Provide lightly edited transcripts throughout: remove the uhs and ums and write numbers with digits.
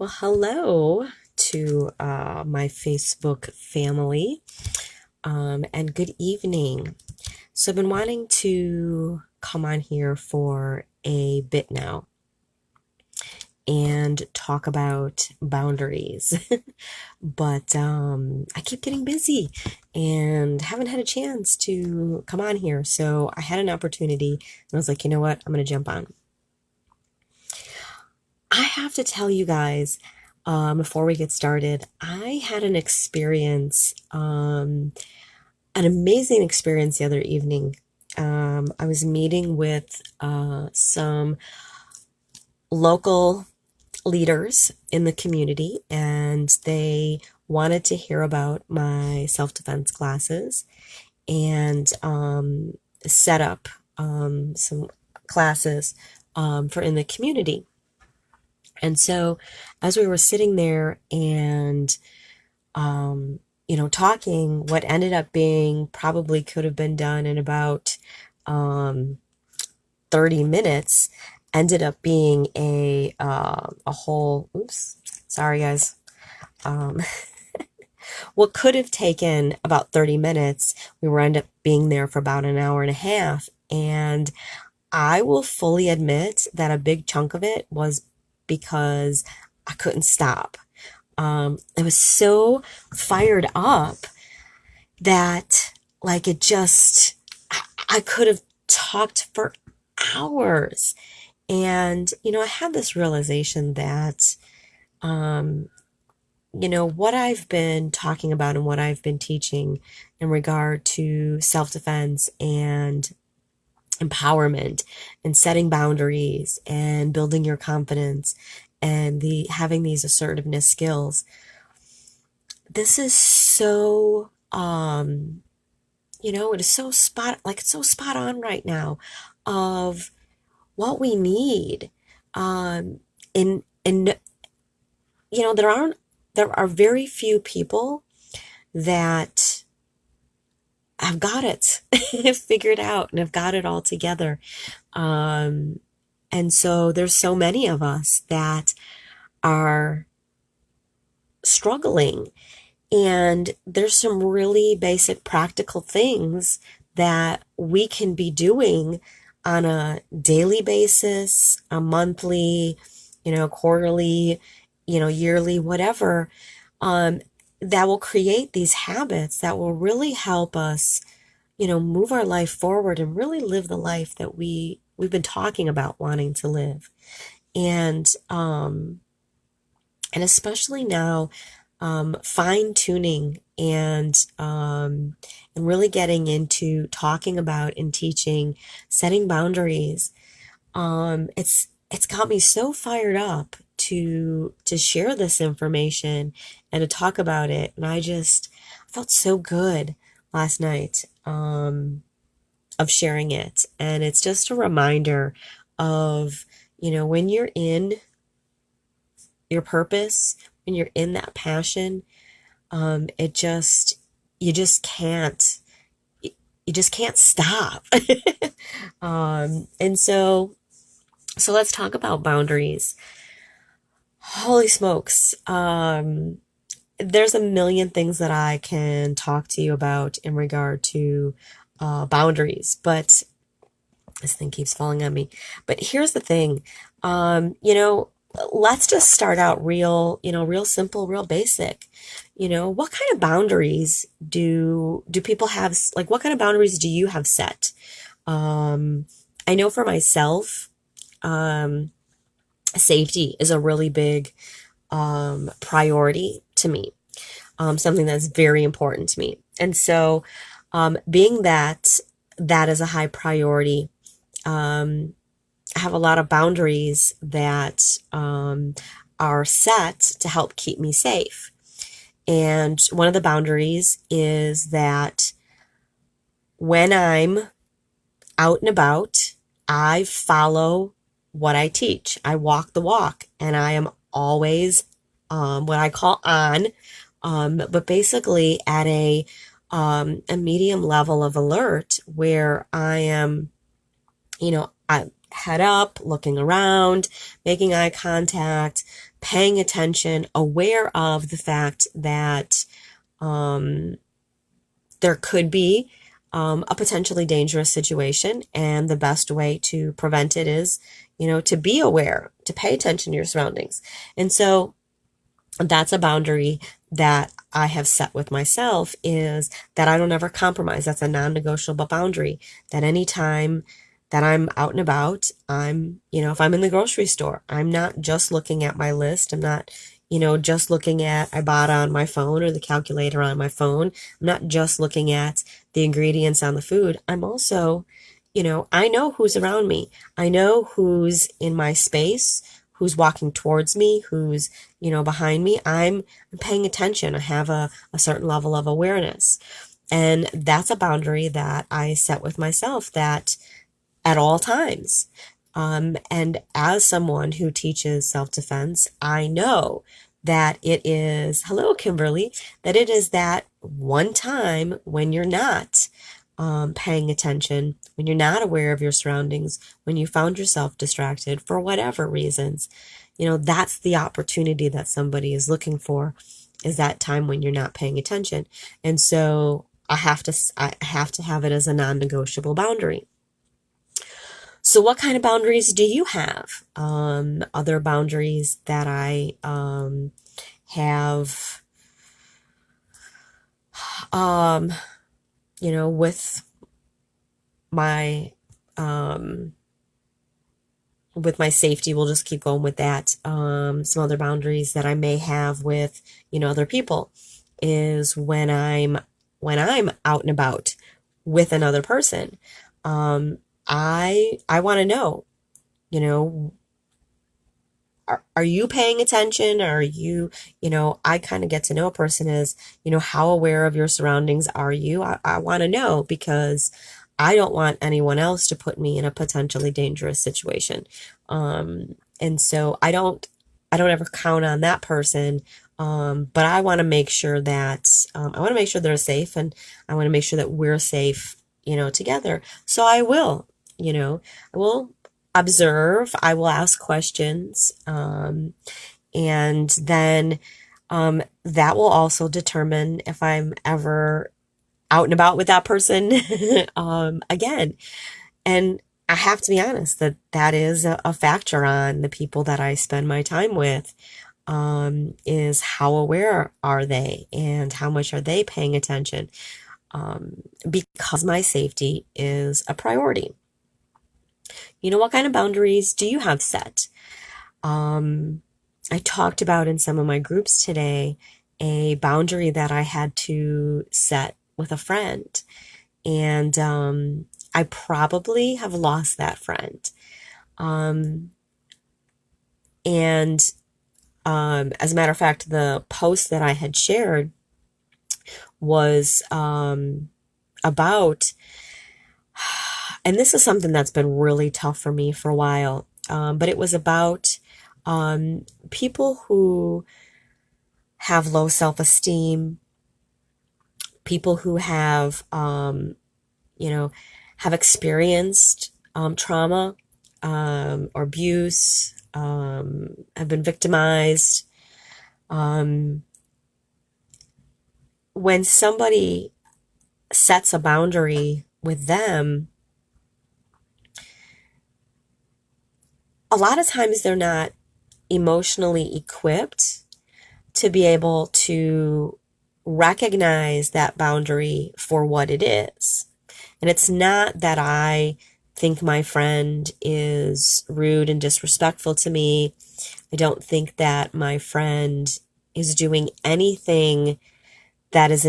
Well, hello to my Facebook family, and good evening. So, I've been wanting to come on here for a bit now and talk about boundaries, but I keep getting busy and haven't had a chance to come on here. So, I had an opportunity and I was like, you know what? I'm going to jump on. I have to tell you guys, before we get started, I had an amazing experience the other evening. I was meeting with some local leaders in the community, and they wanted to hear about my self-defense classes and set up some classes for in the community. And so, as we were sitting there and, talking, what ended up being probably could have been done in about um, 30 minutes ended up being a whole, oops, sorry guys. Um, what could have taken about 30 minutes, we were end up being there for about an hour and a half. And I will fully admit that a big chunk of it was because I couldn't stop. I was so fired up that, like, I could have talked for hours. And, I had this realization that, um, what I've been talking about and what I've been teaching in regard to self-defense and empowerment and setting boundaries and building your confidence and having these assertiveness skills. This is so it is it's so spot on right now of what we need. And there are very few people that have got it figured out and have got it all together. Um, and so there's so many of us that are struggling. And there's some really basic practical things that we can be doing on a daily basis, a monthly, quarterly, yearly, whatever, um, that will create these habits that will really help us, move our life forward and really live the life that we've been talking about wanting to live. And especially now, fine tuning and really getting into talking about and teaching, setting boundaries. It's got me so fired up to share this information and to talk about it. And I felt so good last night of sharing it. And it's just a reminder of, when you're in your purpose, when you're in that passion, it just, you just can't, you just can't stop. And so let's talk about boundaries. Holy smokes. There's a million things that I can talk to you about in regard to boundaries, but this thing keeps falling on me. But here's the thing. Let's just start out real simple, real basic. What kind of boundaries do people have? Like, what kind of boundaries do you have set? I know for myself, safety is a really big priority to me, something that's very important to me. And so, being that is a high priority, I have a lot of boundaries that are set to help keep me safe. And one of the boundaries is that when I'm out and about, I follow what I teach. I walk the walk, and I am always what I call on, but basically at a medium level of alert where I am, head up, looking around, making eye contact, paying attention, aware of the fact that there could be a potentially dangerous situation, and the best way to prevent it is, to be aware, to pay attention to your surroundings. And so that's a boundary that I have set with myself, is that I don't ever compromise. That's a non-negotiable boundary, that anytime that I'm out and about, if I'm in the grocery store, I'm not just looking at my list. I'm not, just looking at Ibotta on my phone or the calculator on my phone. I'm not just looking at the ingredients on the food. I'm also, I know who's around me. I know who's in my space, who's walking towards me, who's, behind me. I'm paying attention. I have a certain level of awareness. And that's a boundary that I set with myself, that at all times. And as someone who teaches self-defense, I know that it is, hello, Kimberly, that it is that one time when you're not paying attention, when you're not aware of your surroundings, when you found yourself distracted for whatever reasons, that's the opportunity that somebody is looking for, is that time when you're not paying attention. And so I have to have it as a non-negotiable boundary. So what kind of boundaries do you have? Other boundaries that I have, with my safety, we'll just keep going with that. Some other boundaries that I may have with, other people is when I'm out and about with another person. I want to know, are you paying attention? Are you, I kind of get to know a person as, how aware of your surroundings are you? I want to know, because I don't want anyone else to put me in a potentially dangerous situation. And so I don't ever count on that person. But I want to make sure that, I want to make sure they're safe, and I want to make sure that we're safe, together. So I will observe, I will ask questions, and then that will also determine if I'm ever out and about with that person again. And I have to be honest, that is a factor on the people that I spend my time with, is how aware are they and how much are they paying attention, because my safety is a priority. What kind of boundaries do you have set? I talked about in some of my groups today a boundary that I had to set with a friend, and I probably have lost that friend. And as a matter of fact, the post that I had shared was about, and this is something that's been really tough for me for a while, but it was about people who have low self-esteem, people who have, have experienced trauma or abuse, have been victimized. When somebody sets a boundary with them, a lot of times they're not emotionally equipped to be able to recognize that boundary for what it is. And it's not that I think my friend is rude and disrespectful to me. I don't think that my friend is doing anything that is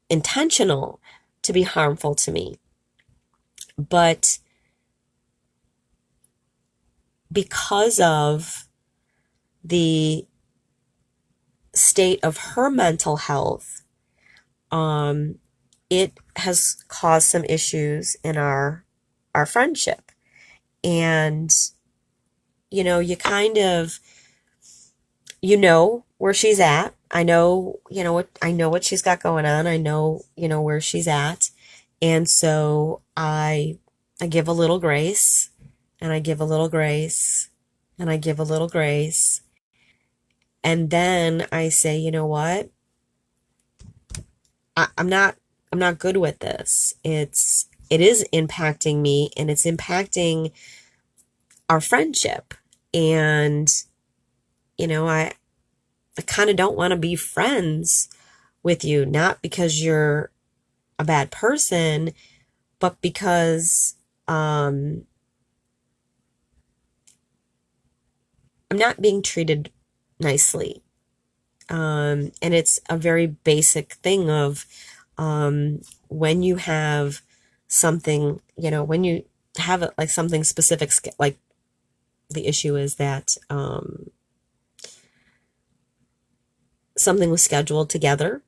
intentional to be harmful to me. But because of the state of her mental health, it has caused some issues in our friendship. And, you kind of, where she's at. I know what she's got going on. I know, where she's at. And so I give a little grace, and I give a little grace and I give a little grace. And then I say, you know what? I'm not good with this. It is impacting me and it's impacting our friendship. And, I kind of don't want to be friends with you, not because you're a bad person, but because I'm not being treated nicely. And it's a very basic thing of when you have something, when you have it like something specific, like the issue is that something was scheduled together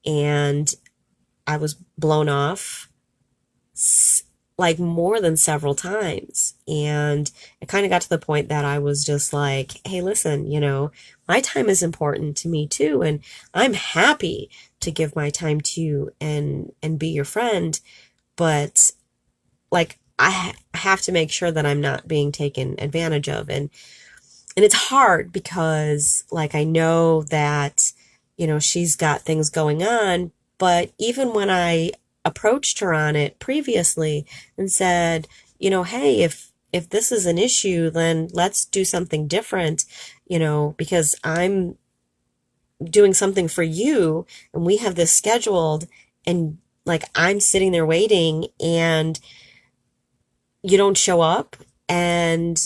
and I was blown off like more than several times. And it kind of got to the point that I was just like, hey, listen, my time is important to me too. And I'm happy to give my time to you and be your friend. But like, I have to make sure that I'm not being taken advantage of. And it's hard because like, I know that, she's got things going on, but even when I approached her on it previously and said, hey, if this is an issue, then let's do something different, because I'm doing something for you and we have this scheduled and like I'm sitting there waiting and you don't show up and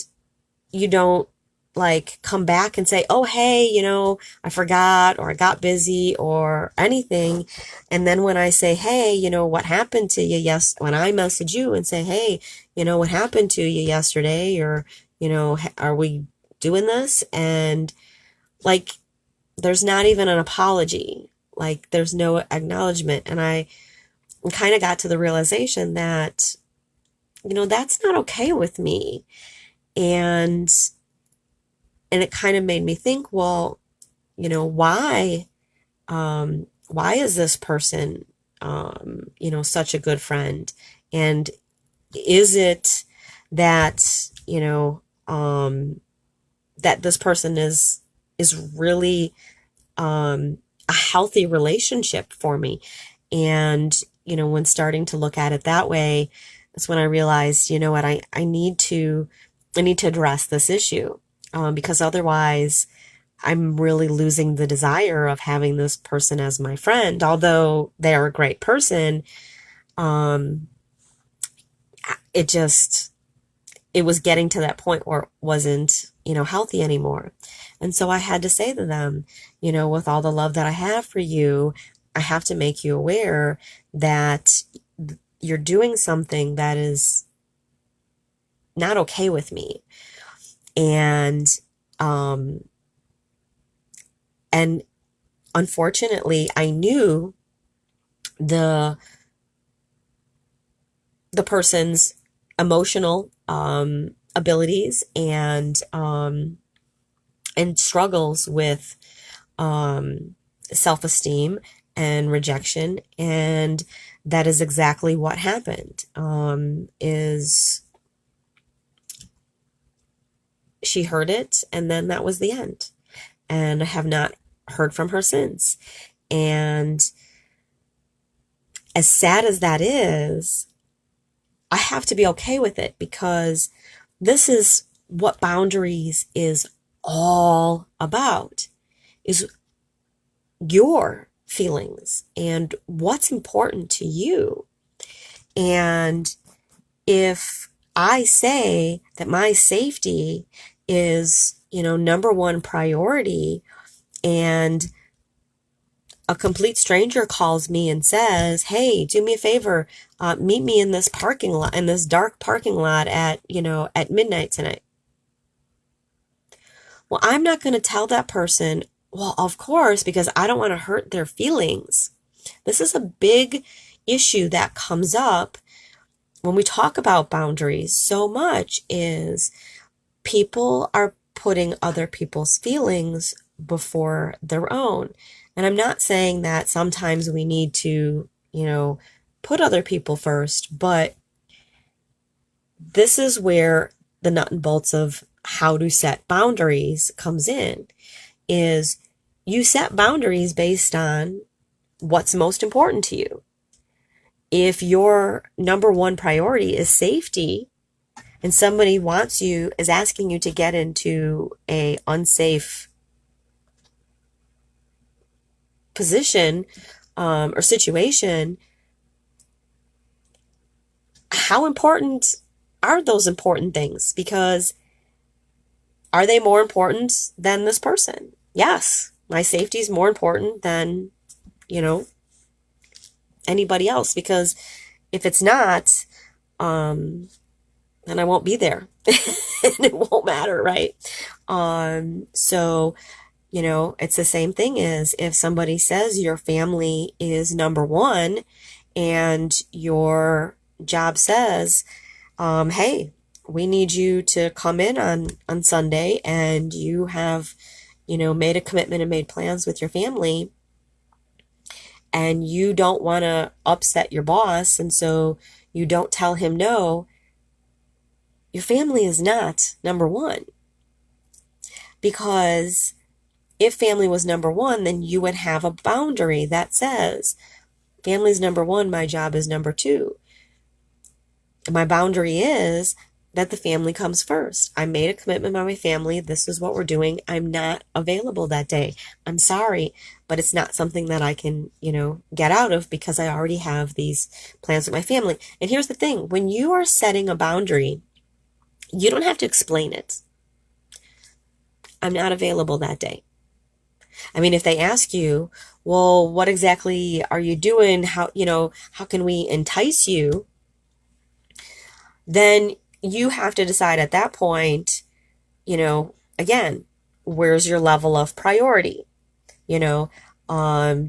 you don't like come back and say, oh, hey, I forgot or I got busy or anything. And then when I say, hey, what happened to you? Yes. When I message you and say, hey, what happened to you yesterday? Or, are we doing this? And like, there's not even an apology. Like there's no acknowledgement. And I kind of got to the realization that, that's not okay with me. And it kind of made me think, well, why is this person, such a good friend? And is it that, that this person is really, a healthy relationship for me? And, when starting to look at it that way, that's when I realized, what, I need to address this issue. Because otherwise I'm really losing the desire of having this person as my friend. Although they're a great person, um, it was getting to that point where it wasn't, healthy anymore. And so I had to say to them, with all the love that I have for you, I have to make you aware that you're doing something that is not okay with me. And, um, and unfortunately, I knew the person's emotional, abilities and struggles with, self-esteem and rejection. And that is exactly what happened, is she heard it and then that was the end. And I have not heard from her since. And as sad as that is, I have to be okay with it because this is what boundaries is all about, is your feelings and what's important to you. And if I say that my safety is, number one priority, and a complete stranger calls me and says, hey, do me a favor, meet me in this parking lot, in this dark parking lot at midnight tonight. Well, I'm not going to tell that person, well, of course, because I don't want to hurt their feelings. This is a big issue that comes up when we talk about boundaries so much, is people are putting other people's feelings before their own. And I'm not saying that sometimes we need to, put other people first, but this is where the nut and bolts of how to set boundaries comes in, is you set boundaries based on what's most important to you. If your number one priority is safety and somebody is asking you to get into a unsafe position or situation, how important are those important things? Because are they more important than this person? Yes, my safety is more important than, anybody else. Because if it's not, then I won't be there and it won't matter, right? So, it's the same thing as if somebody says your family is number one and your job says, hey, we need you to come in on Sunday, and you have, made a commitment and made plans with your family, and you don't want to upset your boss, and so you don't tell him no. Your family is not number one. Because if family was number one, then you would have a boundary that says, family's number one, my job is number two. And my boundary is that the family comes first. I made a commitment by my family. This is what we're doing. I'm not available that day. I'm sorry, but it's not something that I can, get out of because I already have these plans with my family. And here's the thing. When you are setting a boundary, you don't have to explain it. I'm not available that day. I mean, if they ask you, well, what exactly are you doing? How can we entice you? Then you have to decide at that point, again, where's your level of priority? Do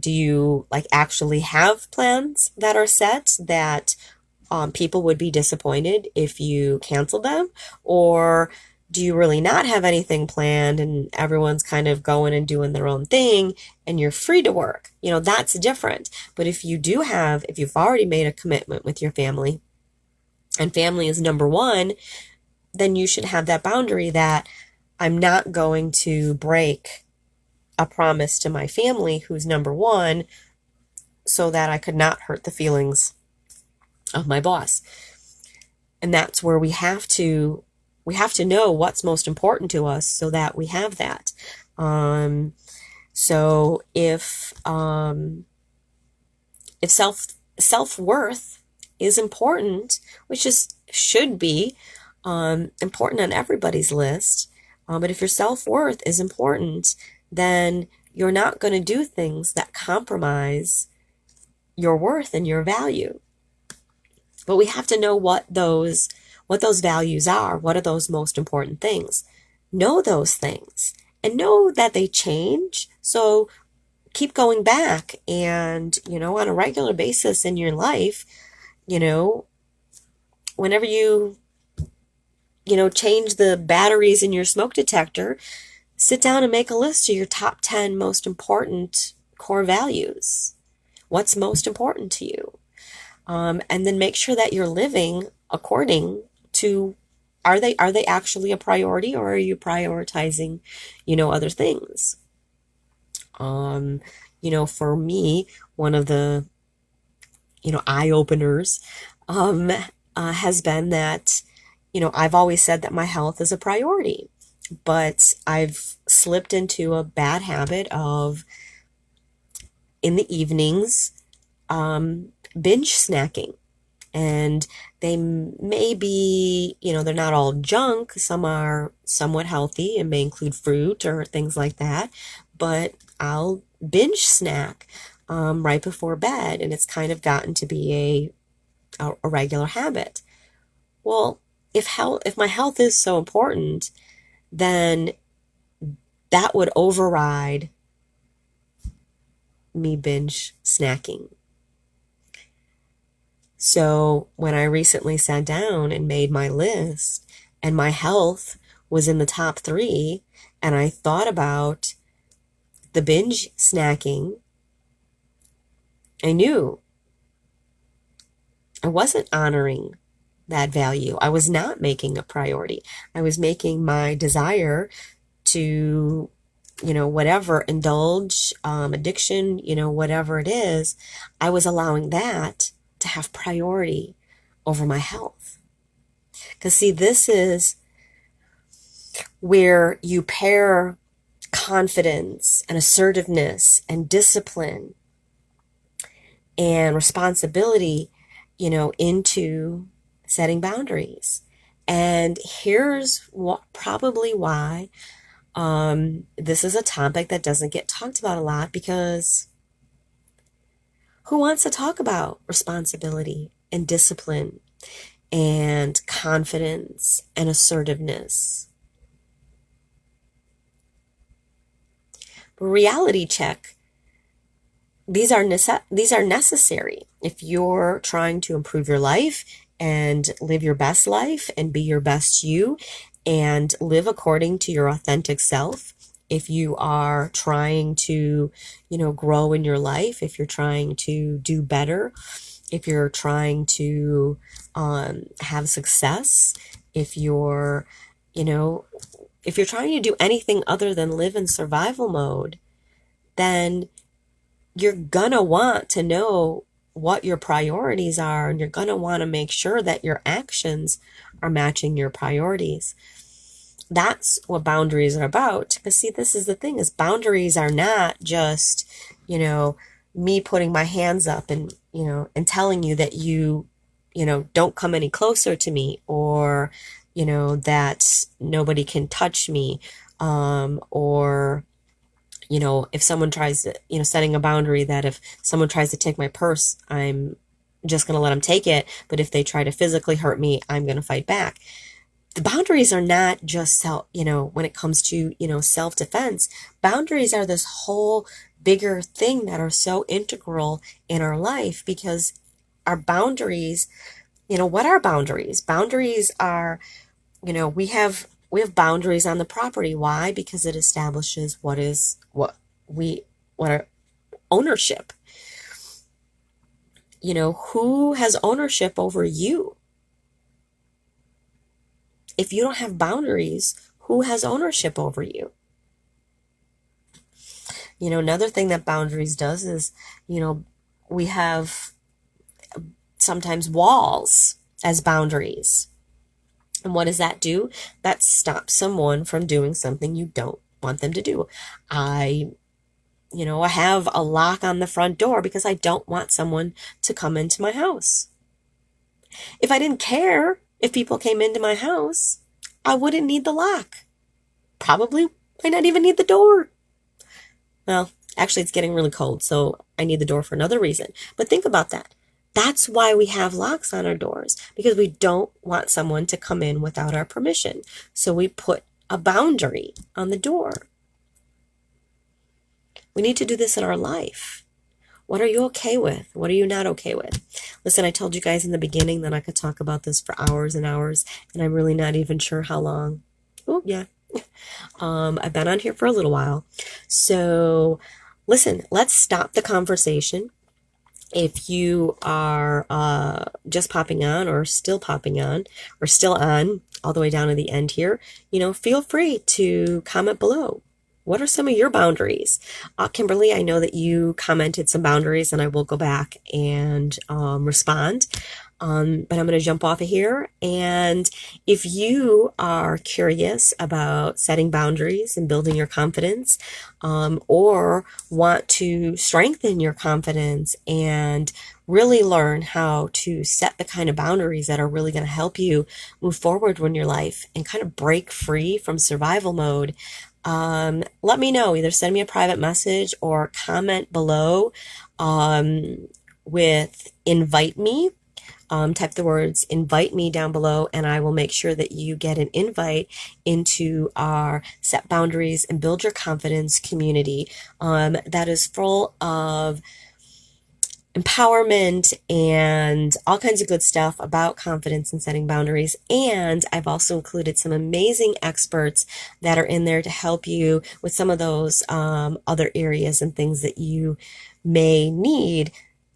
you actually have plans that are set that people would be disappointed if you cancel them? Or do you really not have anything planned and everyone's kind of going and doing their own thing and you're free to work? That's different. But if you've already made a commitment with your family and family is number one, then you should have that boundary that I'm not going to break a promise to my family who's number one so that I could not hurt the feelings of my boss. And that's where we have to know what's most important to us so that we have that. So if self-worth is important, which should be important on everybody's list, but if your self-worth is important, then you're not going to do things that compromise your worth and your value. But we have to know what those values are. What are those most important things? Know those things and know that they change. So keep going back and, on a regular basis in your life, whenever you change the batteries in your smoke detector, sit down and make a list of your top 10 most important core values. What's most important to you? And then make sure that you're living according to, are they actually a priority, or are you prioritizing, other things? For me, one of the, eye openers, has been that, I've always said that my health is a priority, but I've slipped into a bad habit of, in the evenings, binge snacking. And they may be, they're not all junk. Some are somewhat healthy and may include fruit or things like that. But I'll binge snack right before bed, and it's kind of gotten to be a regular habit. Well, if my health is so important, then that would override me binge snacking. So when I recently sat down and made my list and my health was in the top 3, and I thought about the binge snacking, I knew I wasn't honoring that value. I was not making a priority. I was making my desire to, whatever, indulge, addiction, whatever it is, I was allowing that to have priority over my health. Because, see, this is where you pair confidence and assertiveness and discipline and responsibility, into setting boundaries. And here's probably why this is a topic that doesn't get talked about a lot, because who wants to talk about responsibility and discipline and confidence and assertiveness? Reality check. These are necessary if you're trying to improve your life and live your best life and be your best you and live according to your authentic self. If you are trying to, grow in your life, if you're trying to do better, if you're trying to have success, if you're trying to do anything other than live in survival mode, then you're gonna want to know what your priorities are, and you're gonna want to make sure that your actions are matching your priorities. That's what boundaries are about. Because, see, this is the thing, is boundaries are not just, me putting my hands up and, and telling you that you don't come any closer to me, or, that nobody can touch me, or, if someone tries to, setting a boundary that if someone tries to take my purse, I'm just going to let them take it. But if they try to physically hurt me, I'm going to fight back. The boundaries are not just when it comes to, self-defense. Boundaries are this whole bigger thing that are so integral in our life, because our boundaries, what are boundaries? Boundaries are, we have boundaries on the property. Why? Because it establishes what our ownership. Who has ownership over you? If you don't have boundaries, who has ownership over you? Another thing that boundaries does is, we have sometimes walls as boundaries. And what does that do? That stops someone from doing something you don't want them to do. I have a lock on the front door because I don't want someone to come into my house. If I didn't care if people came into my house, I wouldn't need the lock. Probably might not even need the door. Well, actually, it's getting really cold, so I need the door for another reason. But think about that. That's why we have locks on our doors, because we don't want someone to come in without our permission. So we put a boundary on the door. We need to do this in our life. What are you okay with? What are you not okay with? Listen, I told you guys in the beginning that I could talk about this for hours and hours, and I'm really not even sure how long. Oh, yeah. I've been on here for a little while. So listen, let's stop the conversation. If you are just popping on, or still popping on, or still on all the way down to the end here, feel free to comment below. What are some of your boundaries? Kimberly, I know that you commented some boundaries, and I will go back and respond. But I'm going to jump off of here. And if you are curious about setting boundaries and building your confidence, or want to strengthen your confidence and really learn how to set the kind of boundaries that are really going to help you move forward in your life and kind of break free from survival mode, let me know. Either send me a private message or comment below with invite me. Type the words invite me down below, and I will make sure that you get an invite into our Set Boundaries and Build Your Confidence community that is full of empowerment and all kinds of good stuff about confidence and setting boundaries. And I've also included some amazing experts that are in there to help you with some of those other areas and things that you may need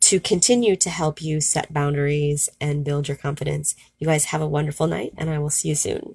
to continue to help you set boundaries and build your confidence. You guys have a wonderful night, and I will see you soon.